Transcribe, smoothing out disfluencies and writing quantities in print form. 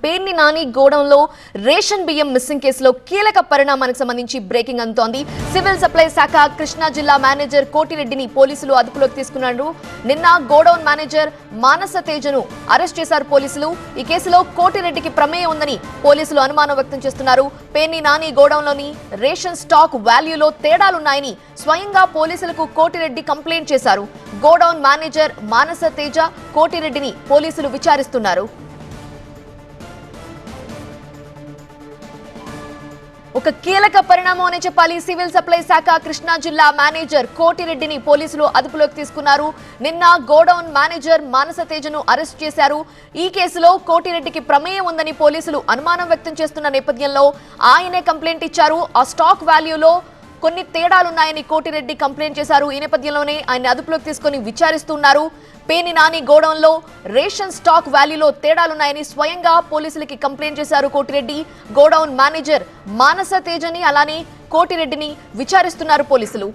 Perni Nani గోడౌన్లో ration బియ్యం missing కేసులో కీలక పరిణామానికి సంబంధించి బ్రేకింగ్ అందుతోంది. సివిల్ సప్లై శాఖ కృష్ణా జిల్లా మేనేజర్ కోటిరెడ్డిని పోలీసులు అదుపులోకి తీసుకున్నారు. నిన్న గోడౌన్ మేనేజర్ మానస తేజను అరెస్ట్ చేశారు పోలీసులు. ఈ కేసులో కోటిరెడ్డికి ప్రమేయం ఉందని పోలీసులు అనుమానం వ్యక్తం చేస్తున్నారు. పేర్ని నాని గోడౌన్లోని రేషన్ స్టాక్ వాల్యూలో తేడాలున్నాయని స్వయంగా పోలీసులకు కోటిరెడ్డి కంప్లైంట్ చేశారు. గోడౌన్ మేనేజర్ మానస తేజ కోటిరెడ్డిని పోలీసులు విచారిస్తున్నారు. ఒక కీలక పరిణామం అనే చెప్పాలి. సివిల్ సప్లై శాఖ కృష్ణా జిల్లా మేనేజర్ కోటిరెడ్డిని పోలీసులు అదుపులోకి తీసుకున్నారు. నిన్న గోడౌన్ మేనేజర్ మానస తేజను అరెస్ట్ చేశారు. ఈ కేసులో కోటిరెడ్డికి ప్రమేయం ఉందని పోలీసులు అనుమానం వ్యక్తం చేస్తున్న నేపథ్యంలో ఆయనే కంప్లైంట్ ఇచ్చారు. ఆ స్టాక్ వాల్యూలో కొన్ని తేడాలున్నాయని కోటిరెడ్డి కంప్లైంట్ చేశారు. ఈ నేపథ్యంలోనే ఆయన అదుపులోకి తీసుకుని విచారిస్తున్నారు. పేర్ని నాని గోడౌన్లో రేషన్ స్టాక్ వాల్యూలో తేడాలున్నాయని స్వయంగా పోలీసులకి కంప్లైంట్ చేశారు కోటిరెడ్డి. గోడౌన్ మేనేజర్ మానస తేజని అలానే కోటిరెడ్డిని విచారిస్తున్నారు పోలీసులు.